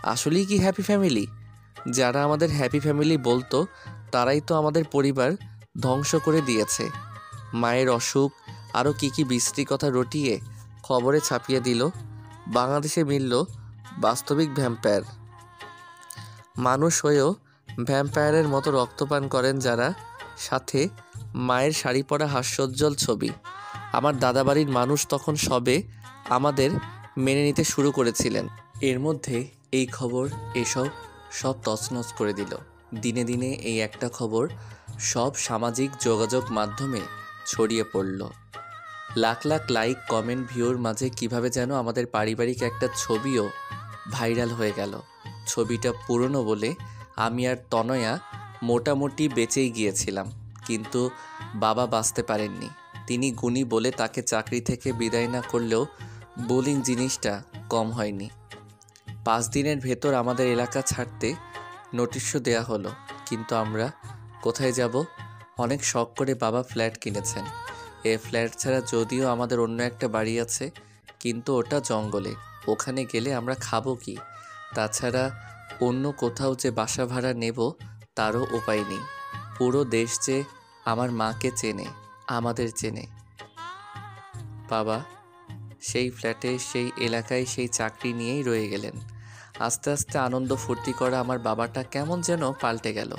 আসলেই কি happy family? যারা আমাদের হ্যাপি ফ্যামিলি বলতো তারাই তো আমাদের পরিবার ধ্বংস করে দিয়েছে। মায়ের অসুখ আরও কি বিশ্রী কথা রটিয়ে খবরে ছাপিয়ে দিল। বাংলাদেশে মিলল বাস্তবিক ভ্যাম্পায়ার। মানুষ হয়েও ভ্যাম্পায়ারের মতো রক্তপান করেন যারা, সাথে মায়ের শাড়ি পরা হাস্যোজ্জ্বল ছবি। আমার দাদাবাড়ির মানুষ তখন সবে আমাদের মেনে নিতে শুরু করেছিলেন। এর মধ্যে এই খবর এসব সব তছনছ করে দিল। দিনে দিনে এই একটা খবর সব সামাজিক যোগাযোগ মাধ্যমে ছড়িয়ে পড়ল। লাখ লাখ লাইক, কমেন্ট, ভিউর মাঝে কিভাবে যেন আমাদের পারিবারিক একটা ছবিও ভাইরাল হয়ে গেল। ছবিটা পুরনো বলে আমি আর তনয়া মোটামুটি বেঁচেই গিয়েছিলাম, কিন্তু বাবা বাঁচতে পারেননি। তিনি গুণী বলে তাকে চাকরি থেকে বিদায় না করলেও বোলিং জিনিসটা কম হয়নি। 5 দিনের ভেতর আমাদের এলাকা ছাড়তে নোটিশও দেয়া হলো, কিন্তু আমরা কোথায় যাব? অনেক শখ করে বাবা ফ্ল্যাট কিনেছেন। এ ফ্ল্যাট ছাড়া যদিও আমাদের অন্য একটা বাড়ি আছে, কিন্তু ওটা জঙ্গলে। ওখানে গেলে আমরা খাবো কি? তাছাড়া অন্য কোথাও যে বাসা ভাড়া নেব তারও উপায় নেই। পুরো দেশ যে আমার মাকে চেনে, আমাদের চেনে। বাবা সেই ফ্ল্যাটে, সেই এলাকায়, সেই চাকরি নিয়েই রয়ে গেলেন। আস্তে আস্তে আনন্দ ফুর্তি করা আমার বাবাটা কেমন যেন পাল্টে গেল।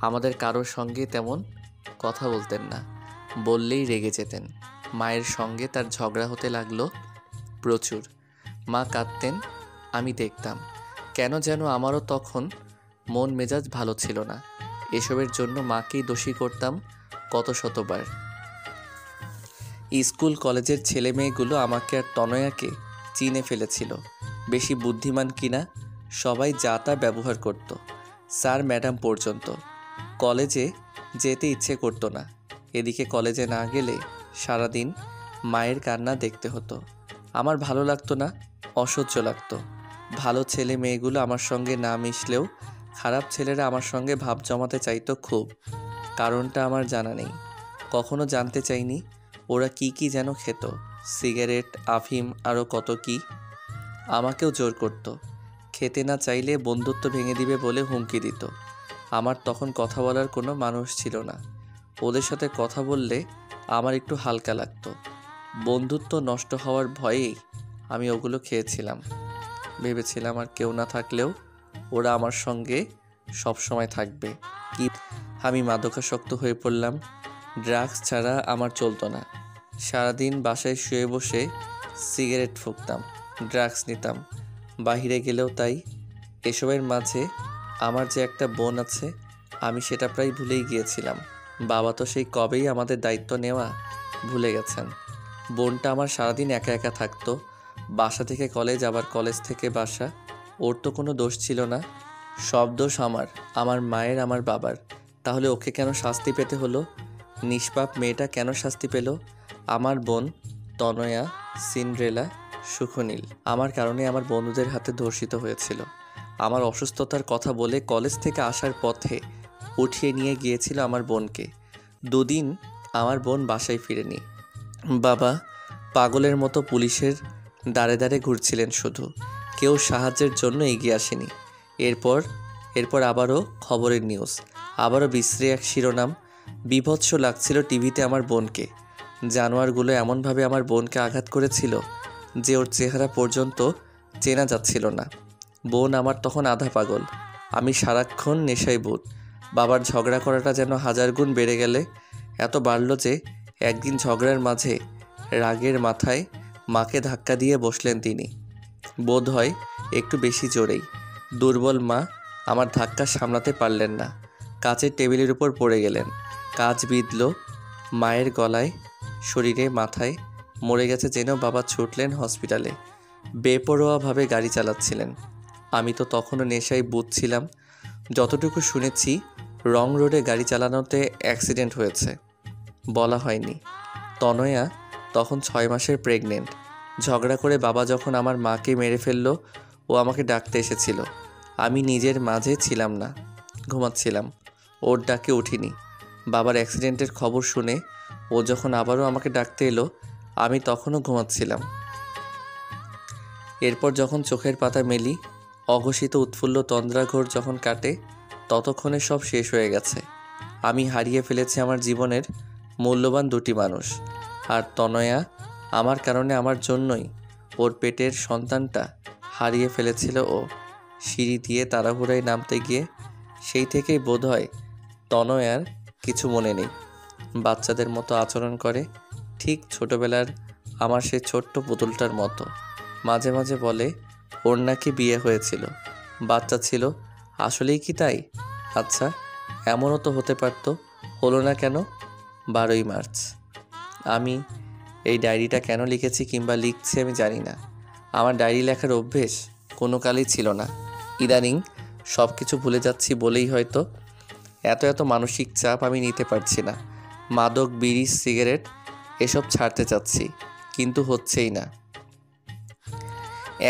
আমাদের কারোর সঙ্গে তেমন কথা বলতেন না, বললেই রেগে যেতেন। মায়ের সঙ্গে তার ঝগড়া হতে লাগলো প্রচুর। মা কাঁদতেন, আমি দেখতাম। কেন যেন আমারও তখন মন মেজাজ ভালো ছিল না। এসবের জন্য মাকেই দোষী করতাম কত শতবার। স্কুল কলেজের ছেলে মেয়েগুলো আমাকে আর তনয়াকে চিনে ফেলেছিল। বেশি বুদ্ধিমান কিনা সবাই যা তা ব্যবহার করত, স্যার ম্যাডাম পর্যন্ত। কলেজে যেতে ইচ্ছে করতো না। এদিকে কলেজে না গেলে সারাদিন মায়ের কান্না দেখতে হতো। আমার ভালো লাগতো না, অসহ্য লাগতো। ভালো ছেলে মেয়েগুলো আমার সঙ্গে না মিশলেও খারাপ ছেলেরা আমার সঙ্গে ভাব জমাতে চাইতো খুব। কারণটা আমার জানা নেই, কখনো জানতে চাইনি। ওরা কি যেন খেত, সিগারেট, আফিম, আরও কত কি। আমাকেও জোর করত। খেতে না চাইলে বন্ধুত্ব ভেঙে দিবে বলে হুমকি দিত। আমার তখন কথা বলার কোনো মানুষ ছিল না। ওদের সাথে কথা বললে আমার একটু হালকা লাগতো। বন্ধুত্ব নষ্ট হওয়ার ভয়েই আমি ওগুলো খেয়েছিলাম। ভেবেছিলাম আর কেউ না থাকলেও ওরা আমার সঙ্গে সবসময় থাকবে। কি আমি মাদকাসক্ত হয়ে পড়লাম। ড্রাগস ছাড়া আমার চলতো না। সারাদিন বাসায় শুয়ে বসে সিগারেট ফুঁকতাম, ড্রাগস নিতাম। বাহিরে গেলেও তাই। এসবের মাঝে আমার যে একটা বোন আছে, আমি সেটা প্রায় ভুলেই গিয়েছিলাম। বাবা তো সেই কবেই আমাদের দায়িত্ব নেওয়া ভুলে গেছেন। বোনটা আমার সারাদিন একা একা থাকতো। বাসা থেকে কলেজ, আবার কলেজ থেকে বাসা। ওর তো কোনো দোষ ছিল না, সব দোষ আমার মায়ের, আমার বাবার। তাহলে ওকে কেন শাস্তি পেতে হলো? নিষ্পাপ মেয়েটা কেন শাস্তি পেল? আমার বোন তনয়া, সিন্ড্রেলা, সুখনীল আমার কারণে আমার বন্ধুদের হাতে ধর্ষিত হয়েছিল। আমার অসুস্থতার কথা বলে কলেজ থেকে আসার পথে উঠিয়ে নিয়ে গিয়েছিল আমার বোনকে। 2 দিন আমার বোন বাসায় ফিরেনি। বাবা পাগলের মতো পুলিশের দাঁড়ে দাঁড়ে ঘুরছিলেন শুধু। কেউ সাহায্যের জন্য এগিয়ে আসেনি। এরপর এরপর আবারও খবরের নিউজ, আবারও বিশ্রী এক শিরোনাম। বীভৎস লাগছিল টিভিতে আমার বোনকে। জানোয়ারগুলো এমনভাবে আমার বোনকে আঘাত করেছিল যে ওর চেহারা পর্যন্ত চেনা যাচ্ছিল না। বোন আমার তখন আধা পাগল, আমি সারাক্ষণ নেশায় বুট। বাবার ঝগড়া করাটা যেন 1000 গুণ বেড়ে গেলে এত বাড়ল যে একদিন ঝগড়ার মাঝে রাগের মাথায় মাকে ধাক্কা দিয়ে বসলেন তিনি। বোধ হয় একটু বেশি জোরেই। দুর্বল মা আমার ধাক্কা সামলাতে পারলেন না, কাচের টেবিলের উপর পড়ে গেলেন। কাচ বিঁধল মায়ের গলায়, শরীরে, মাথায়। মরে গেছে জেনেও বাবা ছুটলেন হসপিটালে। বেপরোয়াভাবে গাড়ি চালাচ্ছিলেন। আমি তো তখনও নেশায় বুঝছিলাম। যতটুকু শুনেছি, রং রোডে গাড়ি চালানোতে অ্যাক্সিডেন্ট হয়েছে, বলা হয়নি। তনয়া তখন 6 মাসের প্রেগনেন্ট। ঝগড়া করে বাবা যখন আমার মাকে মেরে ফেলল, ও আমাকে ডাকতে এসেছিল। আমি নিজের মাঝে ছিলাম না, ঘুমাচ্ছিলাম। ওর ডাকে উঠিনি। বাবার অ্যাক্সিডেন্টের খবর শুনে ও যখন আবারও আমাকে ডাকতে এলো, আমি তখনও ঘুমাচ্ছিলাম। এরপর যখন চোখের পাতা মেলি, অঘোষিত উৎফুল্ল তন্দ্রাঘোর যখন কাটে, ততক্ষণে সব শেষ হয়ে গেছে। আমি হারিয়ে ফেলেছি আমার জীবনের মূল্যবান দুটি মানুষ। আর তনয়া আমার কারণে, আমার জন্যই ওর পেটের সন্তানটা হারিয়ে ফেলেছিল। ও সিঁড়ি দিয়ে তাড়াহুড়োয় নামতে গিয়ে সেই থেকেই বোধহয় তনয়ার কিছু মনে নেই। বাচ্চাদের মতো আচরণ করে, ঠিক ছোটবেলার আমার সেই ছোট্ট পুতুলটার মতো। মাঝে মাঝে বলে ওর নাকি বিয়ে হয়েছিল, বাচ্চা ছিল। আসলেই কি তাই? আচ্ছা, এমনও তো হতে পারতো। হলো না কেন? 12ই মার্চ। আমি এই ডায়েরিটা কেন লিখেছি কিংবা লিখছি আমি জানি না। আমার ডায়েরি লেখার অভ্যেস কোনো কালই ছিল না। ইদানিং সব কিছু ভুলে যাচ্ছি বলেই হয়তো এত এত মানসিক চাপ আমি নিতে পারছি না। মাদক, বিড়ি, সিগারেট এসব ছাড়তে চাচ্ছি, কিন্তু হচ্ছেই না।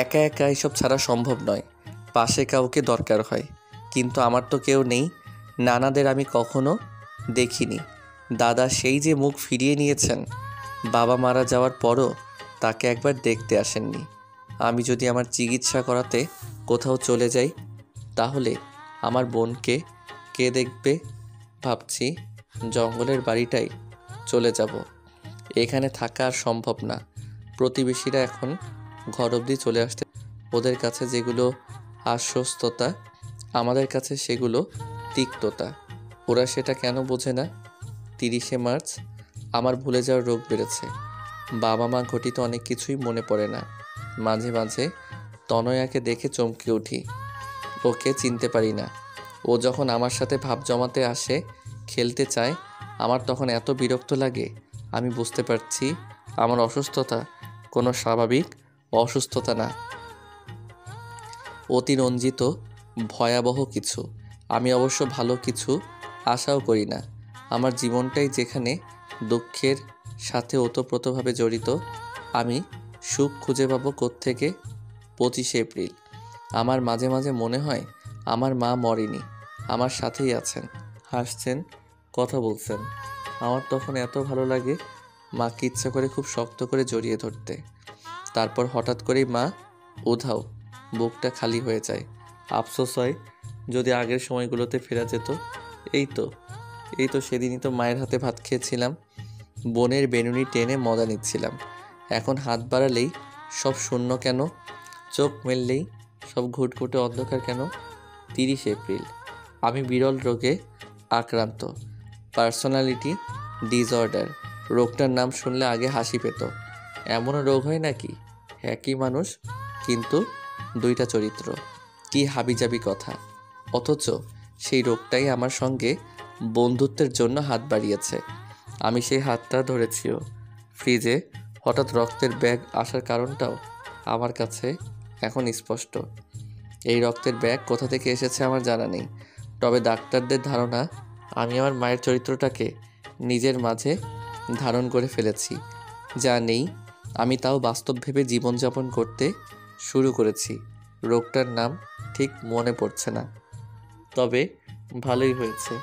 একা একা এসব ছাড়া সম্ভব নয়, পাশে কাউকে দরকার হয়। কিন্তু আমার তো কেউ নেই। নানাদের আমি কখনো দেখিনি। দাদা সেই যে মুখ ফিরিয়ে নিয়েছেন, বাবা মারা যাওয়ার পরও তাকে একবার দেখতে আসেননি। আমি যদি আমার চিকিৎসা করাতে কোথাও চলে যাই, তাহলে আমার বোনকে কে দেখবে? ভাবছি জঙ্গলের বাড়িটাই চলে যাব। এখানে থাকা আর সম্ভব না। প্রতিবেশীরা এখন ঘর অবধি চলে আসতে, ওদের কাছে যেগুলো আশ্বস্ততা, আমাদের কাছে সেগুলো তিক্ততা। ওরা সেটা কেন বোঝে না? 30শে মার্চ। আমার ভুলে যাওয়ার রোগ বেড়েছে। বাবা মা ঘটিত অনেক কিছুই মনে পড়ে না। মাঝে মাঝে তনয়াকে দেখে চমকে উঠি। ওকে চিনতে পারি না। ও যখন আমার সাথে ভাব জমাতে আসে, খেলতে চায়, আমার তখন এত বিরক্ত লাগে। আমি বুঝতে পারছি আমার অসুস্থতা কোনো স্বাভাবিক অসুস্থতা না, অতিরঞ্জিত ভয়াবহ কিছু। আমি অবশ্য ভালো কিছু আশাও করি না। আমার জীবনটাই যেখানে দুঃখের সাথে ওতপ্রোতভাবে জড়িত, আমি সুখ খুঁজে পাবো কোত্থেকে? 25শে এপ্রিল। আমার মাঝে মাঝে মনে হয় আমার মা মরেনি, আমার সাথেই আছেন, হাসছেন, কথা বলছেন। আমার তখন এত ভালো লাগে মাকে ইচ্ছা করে খুব শক্ত করে জড়িয়ে ধরতে। তারপর হঠাৎ করেই মা উধাও, বুকটা খালি হয়ে যায়। আফসোস হয় যদি আগের সময়গুলোতে ফেরা যেত। এই তো এই তো সেদিনই তো মায়ের হাতে ভাত খেয়েছিলাম, বোনের বেনুনি টেনে মজা নিচ্ছিলাম। এখন হাত বাড়ালেই সব শূন্য কেন? চোখ মেললেই সব ঘুটঘুটে অন্ধকার কেন? 30শে এপ্রিল। আমি বিরল রোগে আক্রান্ত, পার্সোনালিটি ডিসঅর্ডার। রোগটার নাম শুনলে আগে হাসি পেত। এমনও রোগ হয় নাকি? একই মানুষ কিন্তু দুইটা চরিত্র। কি হাবিজাবি কথা! অথচ সেই রোগটাই আমার সঙ্গে বন্ধুত্বের জন্য হাত বাড়িয়েছে। আমি সেই হাতটা ধরেছিও। ফ্রিজে হঠাৎ রক্তের ব্যাগ আসার কারণটাও আমার কাছে এখন স্পষ্ট। এই রক্তের ব্যাগ কোথা থেকে এসেছে আমার জানা নেই, তবে ডাক্তারদের ধারণা আমি আমার মায়ের চরিত্রটাকে নিজের মাঝে ধারণ করে ফেলেছি। যা নেই আমি তাও বাস্তব ভেবে জীবনযাপন করতে শুরু করেছি। রোগটার নাম ঠিক মনে পড়ছে না, তবে ভালোই হয়েছে।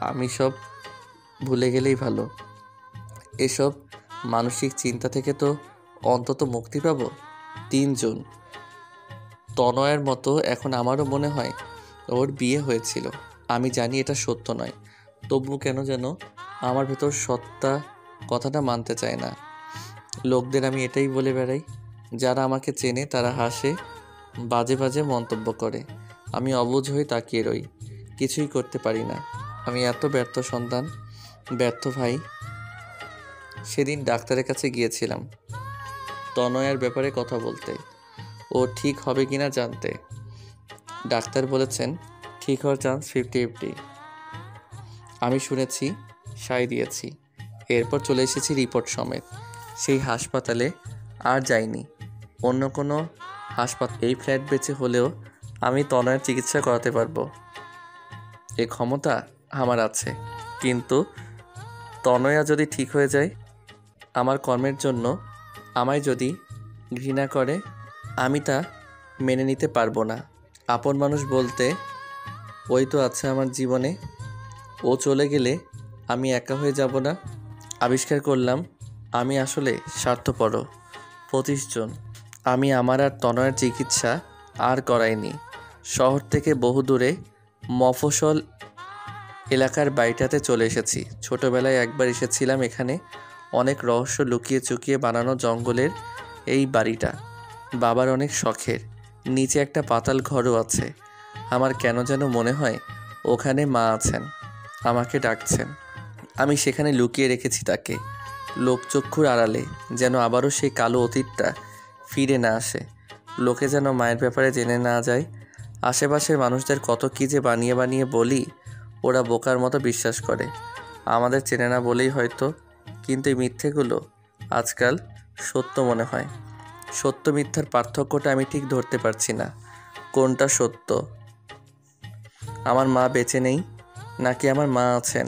আমি সব ভুলে গেলেই ভালো। এসব মানসিক চিন্তা থেকে তো অন্তত মুক্তি পাবো। 3 জুন। তনয়ের মতো এখন আমারও মনে হয় ওর বিয়ে হয়েছিল। আমি জানি এটা সত্য নয়, তবু কেন যেন আমার ভেতর সত্তা কথাটা মানতে চায় না। লোকদের আমি এটাই বলে বেড়াই। যারা আমাকে চেনে তারা হাসে, বাজে বাজে মন্তব্য করে। আমি অবুঝ হয়ে তাকিয়ে রই, কিছুই করতে পারি না। আমি এত ব্যর্থ সন্তান, ব্যর্থ ভাই। সেদিন ডাক্তারের কাছে গিয়েছিলাম তনয়ার ব্যাপারে কথা বলতে, ও ঠিক হবে কিনা জানতে। ডাক্তার বলেছেন ঠিক হওয়ার চান্স 50-50। আমি শুনেছি, সায় দিয়েছি। এরপর চলে এসেছি রিপোর্ট সমেত। সেই হাসপাতালে আর যাইনি, অন্য কোনো হাসপাতাল। এই ফ্ল্যাট বেচে হলেও আমি তনয়ের চিকিৎসা করাতে পারবো, এ ক্ষমতা আমার আছে। কিন্তু তনয়া যদি ঠিক হয়ে যায়, আমার কর্মের জন্য আমায় যদি ঘৃণা করে, আমি তা মেনে নিতে পারবো না। আপন মানুষ বলতে ওই তো আছে আমার জীবনে। ও চলে গেলে আমি একা হয়ে যাব না। আবিষ্কার করলাম আমি আসলে স্বার্থপর। 25 জন। আমি আমার আর তনয়ের চিকিৎসা আর করাইনি। শহর থেকে বহু দূরে মফস্বল এলাকার বাড়িটাতে চলে এসেছি। ছোটবেলায় একবার এসেছিলাম এখানে। অনেক রহস্য লুকিয়ে চুকিয়ে বানানো জঙ্গলের এই বাড়িটা বাবার অনেক শখের। নিচে একটা পাতাল ঘরও আছে। আমার কেন যেন মনে হয় ওখানে মা আছেন, আমাকে ডাকছেন। আমি সেখানে লুকিয়ে রেখেছি তাকে, লোকচক্ষুর আড়ালে, যেন আবারও সেই কালো অতীতটা ফিরে না আসে। লোকে যেন মায়ের ব্যাপারে জেনে না যায়। আশেপাশের মানুষদের কত কী যে বানিয়ে বানিয়ে বলি, ওরা বোকার মতো বিশ্বাস করে। আমাদের চেনে না বলেই হয়তো। কিন্তু এই মিথ্যেগুলো আজকাল সত্য মনে হয়। সত্য মিথ্যার পার্থক্যটা আমি ঠিক ধরতে পারছি না, কোনটা সত্য। আমার মা বেঁচে নেই নাকি আমার মা আছেন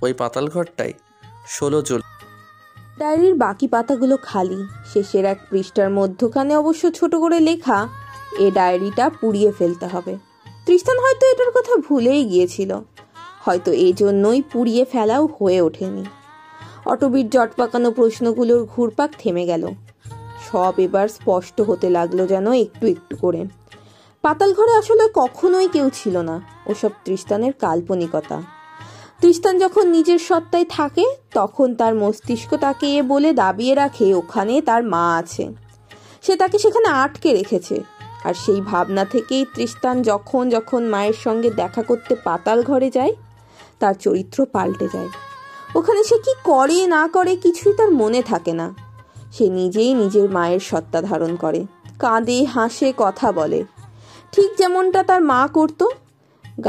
ওই পাতাল ঘরটাই? 16 জুলাই। ডায়েরির বাকি পাতাগুলো খালি। শেষের এক পৃষ্ঠার মধ্যখানে অবশ্য ছোট করে লেখা, এ ডায়েরিটা পুড়িয়ে ফেলতে হবে। তৃষ্টান হয়তো এটার কথা ভুলেই গিয়েছিল, হয়তো এই জন্যই পুড়িয়ে ফেলাও হয়ে ওঠেনি। অটবির জট পাকানো প্রশ্নগুলোর ঘুরপাক থেমে গেল। সব এবার স্পষ্ট হতে লাগলো যেন একটু একটু করে। পাতাল ঘরে আসলে কখনোই কেউ ছিল না, ওসব তৃষ্টানের কাল্পনিকতা। তৃষ্টান যখন নিজের সত্তায় থাকে তখন তার মস্তিষ্ক তাকে এ বলে দাবিয়ে রাখে ওখানে তার মা আছে। সে তাকে সেখানে আটকে রেখেছে। আর সেই ভাবনা থেকেই তৃষ্টান যখন যখন মায়ের সঙ্গে দেখা করতে পাতাল ঘরে যায়, তার চরিত্র পাল্টে যায়। ওখানে সে কি করে না করে কিছুই তার মনে থাকে না। সে নিজেই নিজের মায়ের সত্তা ধারণ করে, কাঁদে, হাসে, কথা বলে, ঠিক যেমনটা তার মা করত।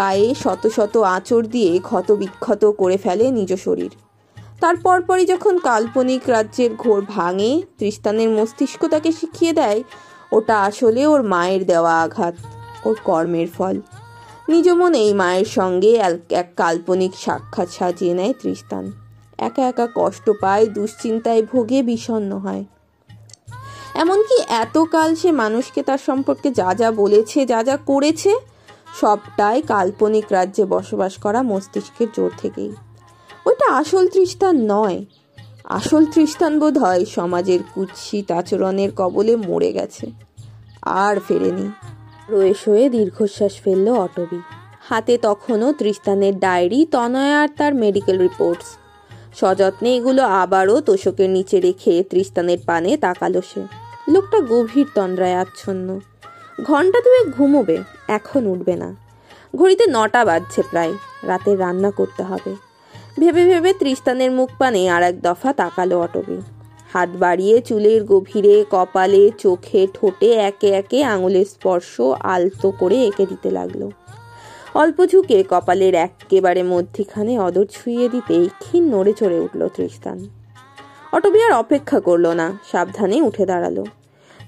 গায়ে শত শত আঁচড় দিয়ে ক্ষত বিক্ষত করে ফেলে নিজ শরীর। তারপর পরই যখন কাল্পনিক রাজ্যের ঘোর ভাঙে, তৃষ্টানের মস্তিষ্ক তাকে শিখিয়ে দেয় ওটা আসলে ওর মায়ের দেওয়া আঘাত, ওর কর্মের ফল। নিজ মনেই মায়ের সঙ্গে এক কাল্পনিক সাক্ষাৎ সাজিয়ে নেয় তৃষ্টান। একা একা কষ্ট পায়, দুশ্চিন্তায় ভোগে, বিষণ্ণ হয়। এমনকি এতকাল সে মানুষকে তার সম্পর্কে যা যা বলেছে, যা যা করেছে, সবটাই কাল্পনিক রাজ্যে বসবাস করা মস্তিষ্কের জোর থেকেই। ওইটা আসল তৃষ্টান নয়। আসল তৃষ্টান বোধ হয় সমাজের কুৎসিত আচরণের কবলে মরে গেছে, আর ফেরেনি। রয়ে শোয়ে দীর্ঘশ্বাস ফেলল অটবি। হাতে তখনও তৃষ্টানের ডায়েরি, তনয় আর তার মেডিকেল রিপোর্টস। সযত্নে এগুলো আবারও তোষকের নিচে রেখে তৃষ্টানের পানে তাকালো সে। লোকটা গভীর তন্দ্রায় আচ্ছন্ন। ঘন্টা দুয়েক ঘুমোবে, এখন উঠবে না। ঘড়িতে 9টা বাজছে প্রায়। রাতের রান্না করতে হবে। ভেবে ভেবে তৃষ্টানের মুখ পানে আর এক দফা তাকালো অটবি। হাত বাড়িয়ে চুলের গভীরে, কপালে, চোখে, ঠোঁটে একে একে আঙুলের স্পর্শ আলতো করে এঁকে দিতে লাগলো। অল্প ঝুঁকে কপালের একেবারে মধ্যিখানে অদর ছুঁয়ে দিতেই ক্ষীণ নড়ে চড়ে উঠল তৃষ্টান। অটবি আর অপেক্ষা করলো না, সাবধানে উঠে দাঁড়ালো।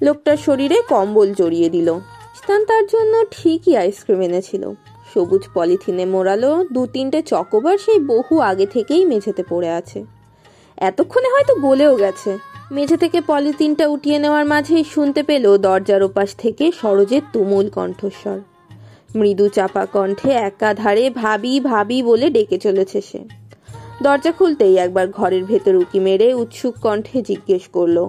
লোকটার শরীরে কম্বল জড়িয়ে দিল। তৃষ্টান তার জন্য ঠিকই আইসক্রিম এনেছিল। সবুজ পলিথিনে মোড়ালো 2-3টে চকোবার সেই বহু আগে থেকেই মেঝেতে পড়ে আছে। এতক্ষণে হয়তো গলেও গেছে। মেঝে থেকে পলিথিনটা উঠিয়ে নেওয়ার মাঝেই শুনতে পেল দরজার ওপাশ থেকে সরোজের তুমুল কণ্ঠস্বর। মৃদু চাপা কণ্ঠে একাধারে ভাবি ভাবি বলে ডেকে চলেছে সে। দরজা খুলতেই একবার ঘরের ভেতর উকি মেরে উৎসুক কণ্ঠে জিজ্ঞেস করলো,